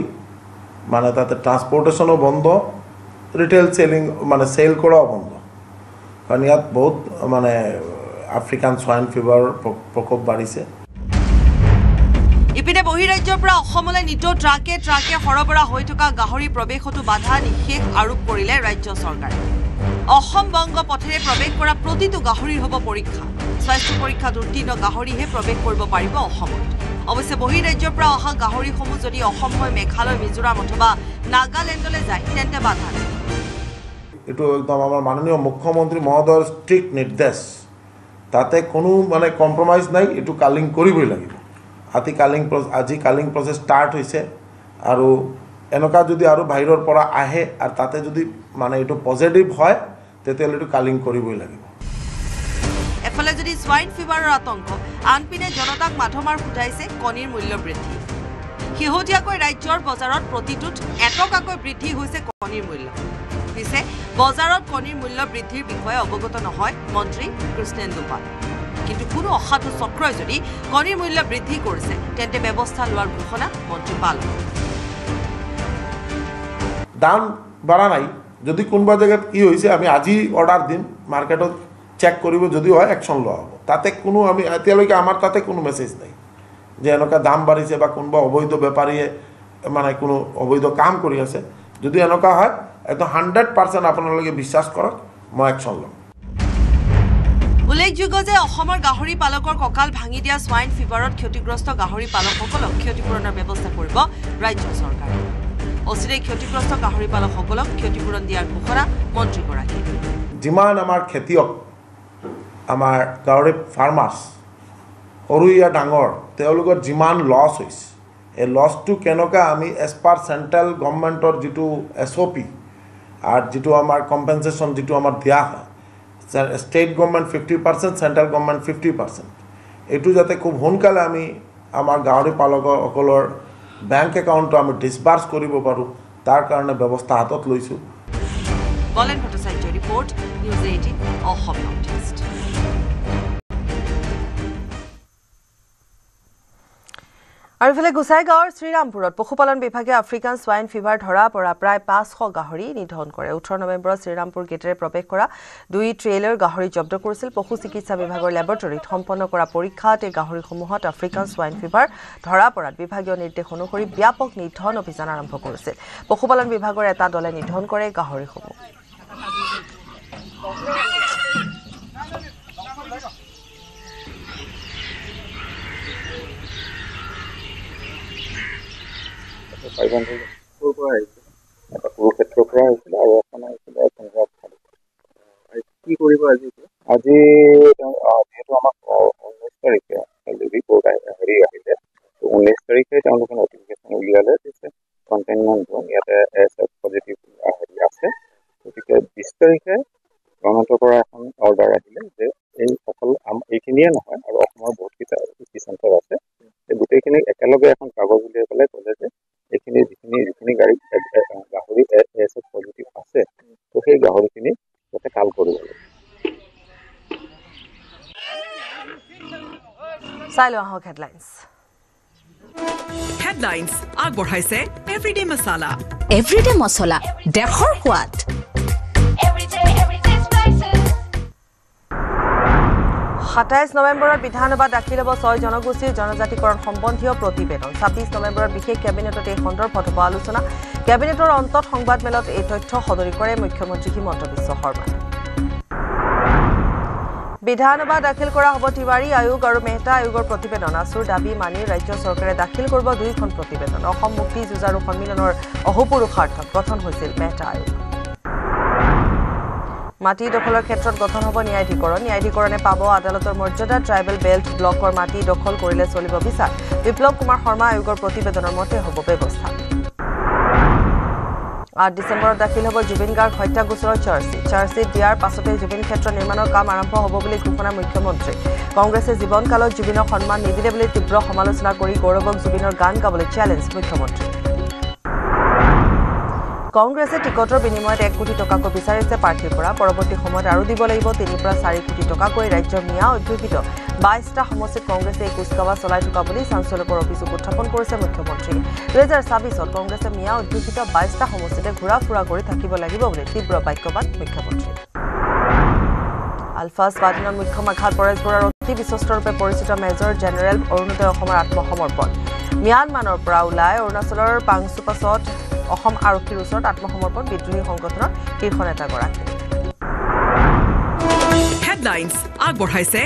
মানে তাতে ট্ৰান্সপোৰ্টেশনও বন্ধ ৰিটেল সেলিং মানে সেল কৰাও বন্ধ কাৰণ ইয়াত বহুত মানে আফ্ৰিকান সোয়াইন ফিভাৰ প্ৰকোপ বাঢ়িছে ইপিনে বহিৰাজ্যৰ পৰা অসমলৈ নিত ট্ৰাকে সৰবৰাহ হৈ থকা গাহৰি প্ৰৱেশতো বাধা নিষেধ আৰোপ কৰিলে ৰাজ্য চৰকাৰে অসম বংগ পথেৰে প্ৰৱেশ কৰা প্ৰতিটো গাহৰিৰ হ'ব পৰীক্ষা স্বাস্থ্য পৰীক্ষাত উত্তীৰ্ণ গাহৰিহে প্ৰৱেশ কৰিব পাৰিব অসমত অৱশ্যে বহিৰাজ্যৰ পৰা অহা গাহৰিসমূহ যদি অসম হৈ মেঘালয় মিজোৰাম অথবা নাগালেণ্ডলৈ যায় তেন্তে বাধা নাই এইটো একদম আমাৰ মাননীয় মুখ্যমন্ত্ৰী মহোদয়ৰ ষ্ট্ৰিক্ট নিৰ্দেশ তাতে কোনো মানে কম্প্ৰমাইজ নাই এইটো কালিং কৰিবই লাগিব আজি কালিং প্ৰচেছ ষ্টাৰ্ট হৈছে আৰু এনেকুৱা যদি আৰু বাহিৰৰ পৰা আহে আৰু তাতে যদি মানে এইটো পজিটিভ হয় তেতিয়াহ'লে এইটো কালিং কৰিবই লাগিব এফালে যদি সোয়াইন ফিভাৰৰ আতংক আনপিনে জনতাক মাধমাৰ ফুটাইছে কণীৰ মূল্য বৃদ্ধি শেহতীয়াকৈ ৰাজ্যৰ বজাৰত প্ৰতিটোত 1 টকাকৈ বৃদ্ধি হৈছে কণীৰ মূল্য পিছে বজাৰত কণীৰ মূল্য বৃদ্ধিৰ বিষয়ে অৱগত নহয় মন্ত্ৰী কৃষ্ণেন্দু পাল কিন্তু কোনো অসাধু চক্ৰই যদি কণীৰ মূল্য বৃদ্ধি কৰিছে তেন্তে ব্যৱস্থা লোৱাৰ ঘোষণা মন্ত্ৰী পাল দাম বাঢ়া নাই যদি কোনোবা জায়গাত কি হৈছে আমি আজি অৰ্ডাৰ দিম মাৰ্কেটত চেক কৰিব যদি হয় একশন লোৱা হ'ব তাতে কোনো আমি এতিয়ালৈকে আমাৰ তাতে কোনো মেছেজ নাই যে এনেকুৱা দাম বাঢ়িছে বা কোনোবা অবৈধ বেপাৰীয়ে মানে কোনো অবৈধ কাম কৰি আছে যদি এনেকুৱা হয় একদম 100% আপোনালোকে বিশ্বাস কৰক মই একশন ল'ম উল্লেখযোগ্য যে অসমৰ গাহৰি পালকৰ কঁকাল ভাঙি দিয়া সোয়াইন ফিভাৰত ক্ষতিগ্ৰস্ত গাহৰি পালকসকলক ক্ষতিপূৰণৰ ব্যৱস্থা কৰিব ৰাজ্য চৰকাৰে অচিৰে ক্ষতিগ্ৰস্ত গাহৰি পালকসকলক ক্ষতিপূৰণ দিয়াৰ ঘোষণা মন্ত্ৰীগৰাকীয়ে যিমান আমাৰ খেতিয়ক আমাৰ গাহৰি ফাৰ্মাৰ্ছ সৰু ইয়া ডাঙৰ তেওঁলোকৰ যিমান লছ হৈছে এই লছটো কেনেকৈ আমি এজ পাৰ চেণ্ট্ৰেল গভৰ্ণমেণ্টৰ যিটো এছঅপি আৰু যিটো আমাৰ কম্পেনচেশ্যন যিটো আমাৰ দিয়া হয় ষ্টেট গভৰ্ণমেণ্ট 50% চেণ্ট্ৰেল গভৰ্ণমেণ্ট 50% এইটো যাতে খুব সোনকালে আমি আমাৰ গাহৰি পালকসকলৰ বেংক একাউণ্টটো আমি ডিছবাৰ্চ কৰিব পাৰোঁ তাৰ কাৰণে ব্যৱস্থা হাতত লৈছোঁ বলেন Bhattacharya report news 18 Assam north east আৰু ইফালে গোসাইগাঁৱৰ শ্ৰীৰামপুৰত পশুপালন বিভাগে আফ্ৰিকান সোয়াইন ফিভাৰ ধৰা পৰা প্ৰায় 500 গাহৰি নিধন কৰে 18 নৱেম্বৰত শ্ৰীৰামপুৰ গেটেৰে প্ৰৱেশ কৰা 2 ট্ৰেইলাৰ গাহৰি জব্দ কৰিছিল পশু চিকিৎসা বিভাগৰ লেবৰেটৰীত সম্পন্ন কৰা পৰীক্ষাত এই গাহৰিসমূহত আফ্ৰিকান সোয়াইন ফিভাৰ ধৰা পৰাত বিভাগীয় নিৰ্দেশ অনুসৰি ব্যাপক নিধন অভিযান আৰম্ভ কৰিছিল পশুপালন বিভাগৰ এটা দলে নিধন কৰে গাহৰিসমূহ কুৰুক্ষেত্ৰৰ পৰা আহিছিলে আৰু এখন আহিছিলে পঞ্জাৱ কি কৰিব আজি যিহেতু আমাক 19 তাৰিখে ৰিপৰ্ট হেৰি আহিলে 19 তাৰিখে তেওঁলোকে নটিফিকেশ্যন উলিয়ালে যে কণ্টেইনমেণ্ট জোন ইয়াতে পজিটিভ হেৰি আছে গতিকে 20 তাৰিখে গভৰ্ণমেণ্টৰ পৰা এখন অৰ্ডাৰ আহিলে যে এই অকল এইখিনিয়ে নহয় আৰু অসমৰ বহুতকেইটা চেণ্টাৰ আছে সেই গোটেইখিনি একেলগে এখন কাগজ উলিয়াই পেলাই ক'লে যে এইখিনি যিখিনি গাড়ী গাহৰি এছত পজিটিভ আছে তো সেই গাহৰিখিনি যাতে কাল কৰিব লাগে চাইলো আহক হেডলাইন্স আগবঢ়াইছে এভৰিডে মছলা দেশৰ সোৱাদ 27 নৱেম্বৰত বিধানসভা দাখিল হ'ব 6 জনগোষ্ঠীৰ জনজাতিকৰণ সম্বন্ধীয় প্ৰতিবেদন 26 নৱেম্বৰত বিশেষ কেবিনেটত এই সন্দৰ্ভত হ'ব আলোচনা কেবিনেটৰ অন্তত সংবাদমেলত এই তথ্য সদৰি কৰে মুখ্যমন্ত্ৰী হিমন্ত বিশ্ব শৰ্মাই বিধানসভা দাখিল কৰা হ'ব তিৱাৰী আয়োগ আৰু মেহতা আয়োগৰ প্ৰতিবেদন আছুৰ দাবী মানি ৰাজ্য চৰকাৰে দাখিল কৰিব দুইখন প্ৰতিবেদন অসম মুক্তি যুঁজাৰু সন্মিলনৰ অহোপুৰুষাৰ্থত গঠন হৈছিল মেহতা আয়োগ মাটি দখলৰ ক্ষেত্ৰত গঠন হ'ব ন্যায়াধিকৰণে পাব আদালতৰ মৰ্যাদা ট্ৰাইবেল বেল্ট ব্লকৰ মাটি দখল কৰিলে চলিব বিচাৰ বিপ্লৱ কুমাৰ শৰ্মা আয়োগৰ প্ৰতিবেদনৰ মতে হ'ব ব্যৱস্থা 8 ডিসেম্বৰত দাখিল হ'ব জুবিন গাৰ্গ হত্যা গোচৰৰ চাৰ্জশ্বিট দিয়াৰ পাছতে জুবিন ক্ষেত্ৰ নিৰ্মাণৰ কাম আৰম্ভ হ'ব বুলি ঘোষণা মুখ্যমন্ত্ৰী কংগ্ৰেছে জীৱনকালত জুবিনক সন্মান নিদিলে বুলি তীব্ৰ সমালোচনা কৰি গৌৰৱক জুবিনৰ গান গাবলৈ চ্যালেঞ্জ মুখ্যমন্ত্ৰী কংগ্ৰেছে টিকটৰ বিনিময়ত 1 কোটি টকাকৈ বিচাৰিছে প্ৰাৰ্থীৰ পৰা পৰৱৰ্তী সময়ত আৰু দিব লাগিব 3 পৰা 4 কোটি টকাকৈ ৰাজ্যৰ মিয়া অধ্যুষিত 22টা সমষ্টিত কংগ্ৰেছে কুচকাৱা চলাই থকা বুলি চাঞ্চল্যকৰ অভিযোগ উত্থাপন কৰিছে মুখ্যমন্ত্ৰী 2026ত কংগ্ৰেছে মিয়া অধ্যুষিত 22টা সমষ্টিতে ঘূৰা ফুৰা কৰি থাকিব লাগিব বুলি তীব্ৰ বাক্যবান মুখ্যমন্ত্ৰী আলফা স্বাধীনৰ মুখ্য মাখাত পৰেশ বৰাৰ অতি বিশ্বস্তৰূপে পৰিচিত মেজৰ জেনেৰেল অৰুণোদয় অসমৰ আত্মসমৰ্পণ ম্যানমাৰৰ পৰা ওলাই অৰুণাচলৰ পাংচুপাছত অসম আৰক্ষীৰ ওচৰত আত্মসমৰ্পণ বিদ্ৰোহী সংগঠনৰ শীৰ্ষ নেতাগৰাকী হেডলাইনছ আগবঢ়াইছে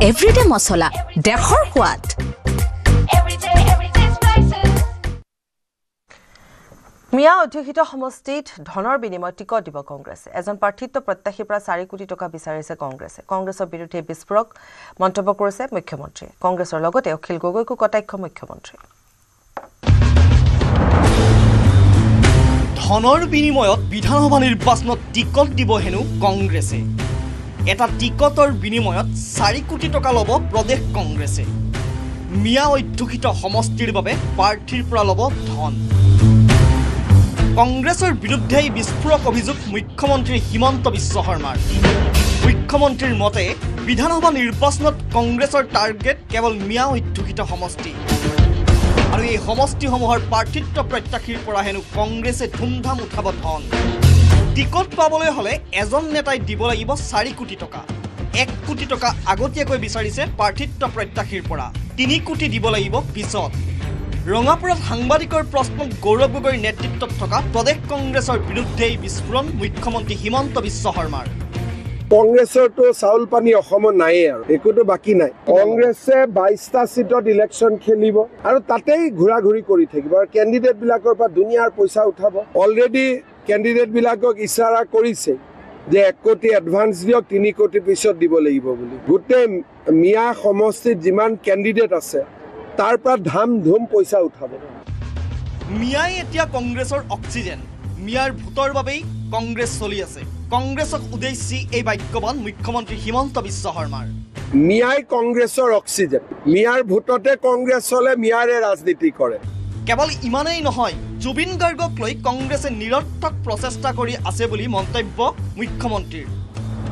এভৰিডে মছলা দেশৰ সোৱাদ মিয়া অধ্যুষিত সমষ্টিত ধনৰ বিনিময়ত টিকট দিব কংগ্ৰেছে এজন প্ৰাৰ্থিত্ব প্ৰত্যাশীৰ পৰা 4 কোটি টকা বিচাৰিছে কংগ্ৰেছৰ বিৰুদ্ধে বিস্ফোৰক মন্তব্য কৰিছে মুখ্যমন্ত্ৰী কংগ্ৰেছৰ লগতে অখিল গগৈকো কটাক্ষ মুখ্যমন্ত্ৰী ধনৰ বিনিময়ত বিধানসভা নিৰ্বাচনত টিকট দিব হেনো কংগ্ৰেছে এটা টিকটৰ বিনিময়ত 4 কোটি টকা ল'ব প্ৰদেশ কংগ্ৰেছে মিয়া অধ্যুষিত সমষ্টিৰ বাবে প্ৰাৰ্থীৰ পৰা ল'ব ধন কংগ্ৰেছৰ বিৰুদ্ধে বিস্ফোৰক অভিযোগ মুখ্যমন্ত্ৰী হিমন্ত বিশ্ব শৰ্মাৰ মুখ্যমন্ত্ৰীৰ মতে বিধানসভা নিৰ্বাচনত কংগ্ৰেছৰ টাৰ্গেট কেৱল মিয়া অধ্যুষিত সমষ্টি আৰু এই সমষ্টিসমূহৰ প্ৰাৰ্থিত্ব প্ৰত্যাশীৰ পৰা হেনো কংগ্ৰেছে ধুমধাম উঠাব ধন টিকট পাবলৈ হ'লে এজন নেতাই দিব লাগিব 4 কোটি টকা 1 কোটি টকা আগতীয়াকৈ বিচাৰিছে প্ৰাৰ্থিত্ব প্ৰত্যাশীৰ পৰা 3 কোটি দিব লাগিব পিছত ৰঙাপুৰত সাংবাদিকৰ প্ৰশ্নক গৌৰৱ গগৈৰ নেতৃত্বত থকা প্ৰদেশ কংগ্ৰেছৰ বিৰুদ্ধে বিস্ফোৰণ মুখ্যমন্ত্ৰী হিমন্ত বিশ্ব শৰ্মাৰ কংগ্ৰেছৰটো চাউল পানী অসমত নাইয়ে আৰু একোটো বাকী নাই কংগ্ৰেছে 22টা সিটত ইলেকশ্যন খেলিব আৰু তাতেই ঘূৰা ঘূৰি কৰি থাকিব আৰু কেণ্ডিডেট বিলাকৰ পৰা দুনিয়াৰ পইচা উঠাব অলৰেডি কেণ্ডিডেট বিলাকক ইশাৰা কৰিছে যে 1 কোটি এডভান্স দিয়ক 3 কোটি পিছত দিব লাগিব বুলি গোটেই মিয়া সমষ্টিত যিমান কেণ্ডিডেট আছে তাৰ পৰা ধাম ধুম পইচা উঠাব মিয়াই এতিয়া কংগ্ৰেছৰ অক্সিজেন মিয়াৰ ভোটৰ বাবেই কংগ্ৰেছ চলি আছে কংগ্ৰেছক উদ্দেশ্যি এই বাক্যবান মুখ্যমন্ত্ৰী হিমন্ত বিশ্ব শৰ্মাৰ মিয়াই কংগ্ৰেছৰ অক্সিজেন মিয়াৰ ভোটতে কংগ্ৰেছ চলে মিয়াৰে ৰাজনীতি কৰে কেৱল ইমানেই নহয় জুবিন গাৰ্গক লৈ কংগ্ৰেছে নিৰৰ্থক প্ৰচেষ্টা কৰি আছে বুলি মন্তব্য মুখ্যমন্ত্ৰীৰ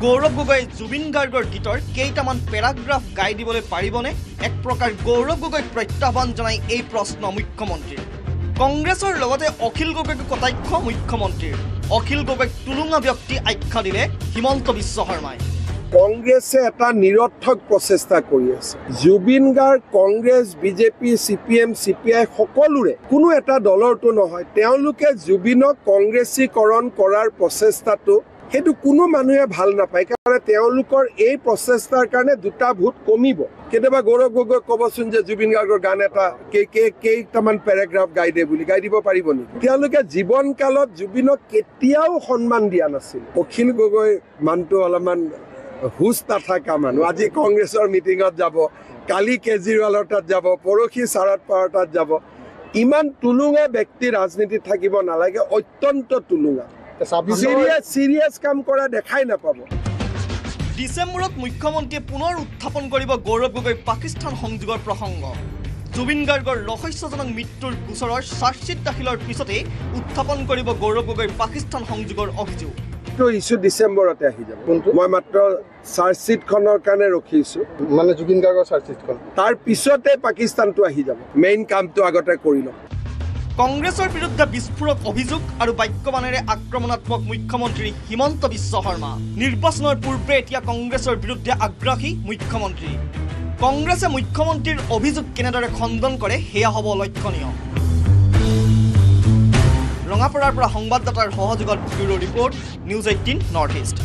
গৌৰৱ গগৈ জুবিন গাৰ্গৰ গীতৰ কেইটামান পেৰাগ্ৰাফ গাই দিবলৈ পাৰিবনে এক প্ৰকাৰ গৌৰৱ গগৈক প্ৰত্যাহ্বান জনাই এই প্ৰশ্ন মুখ্যমন্ত্ৰীৰ কংগ্ৰেছৰ লগতে অখিল গগৈক কটাক্ষ মুখ্যমন্ত্ৰীৰ অখিল গগৈক তুলুঙা ব্যক্তি আখ্যা দিলে হিমন্ত বিশ্ব শৰ্মাই কংগ্ৰেছে এটা নিৰৰ্থক প্ৰচেষ্টা কৰি আছে Zubeen Garg Congress BJP CPM CPI সকলোৰে কোনো এটা দলৰটো নহয় তেওঁলোকে জুবিনক কংগ্ৰেছীকৰণ কৰাৰ প্ৰচেষ্টাটো হেতু কোনো মানুহে ভাল নাপায় কাৰণ তেওঁলোকৰ এই প্ৰচেষ্টাৰ কাৰণে দুটা ভোট কমিব কেতিয়াবা গৌৰৱ গগৈ ক'বচোন যে জুবিন গাৰ্গৰ গান এটা কেইটামান পেৰাগ্ৰাফ গাই দে বুলি গাই দিব পাৰিব নেকি তেওঁলোকে জীৱনকালত জুবিনক কেতিয়াও সন্মান দিয়া নাছিল অখিল গগৈ মানটো অলপমান হুচ নাথাকা মানুহ আজি কংগ্ৰেছৰ মিটিঙত যাব কালি কেজৰিৱালৰ তাত যাব পৰহি শাৰদ পাৱাৰ তাত যাব ইমান তুলুঙা ব্যক্তি ৰাজনীতিত থাকিব নালাগে অত্যন্ত তুলুঙা সিৰিয়াছ কাম কৰা দেখাই নাপাব ডিচেম্বৰত মুখ্যমন্ত্ৰীয়ে পুনৰ উত্থাপন কৰিব গৌৰৱ গগৈ পাকিস্তান সংযোগৰ প্ৰসংগ জুবিন গাৰ্গৰ ৰহস্যজনক মৃত্যুৰ গোচৰৰ চাৰ্জশ্বিট দাখিলৰ পিছতেই উত্থাপন কৰিব গৌৰৱ গগৈ পাকিস্তান সংযোগৰ অভিযোগ ইছ্যু ডিচেম্বৰতে আহি যাব মই মাত্ৰ চাৰ্জশ্বিটখনৰ কাৰণে ৰখিছো মানে জুবিন গাৰ্গৰ চাৰ্জশ্বিটখন তাৰ পিছতে পাকিস্তানটো আহি যাব মেইন কামটো আগতে কৰি লওঁ কংগ্ৰেছৰ বিৰুদ্ধে বিস্ফোৰক অভিযোগ আৰু বাক্যবাণেৰে আক্ৰমণাত্মক মুখ্যমন্ত্ৰী হিমন্ত বিশ্ব শৰ্মা নিৰ্বাচনৰ পূৰ্বে এতিয়া কংগ্ৰেছৰ বিৰুদ্ধে আগ্ৰাসী মুখ্যমন্ত্ৰী কংগ্ৰেছে মুখ্যমন্ত্ৰীৰ অভিযোগ কেনেদৰে খণ্ডন কৰে সেয়া হ'ব লক্ষণীয় ৰঙাপাৰাৰ পৰা সংবাদদাতাৰ সহযোগত bureau report news 18 north east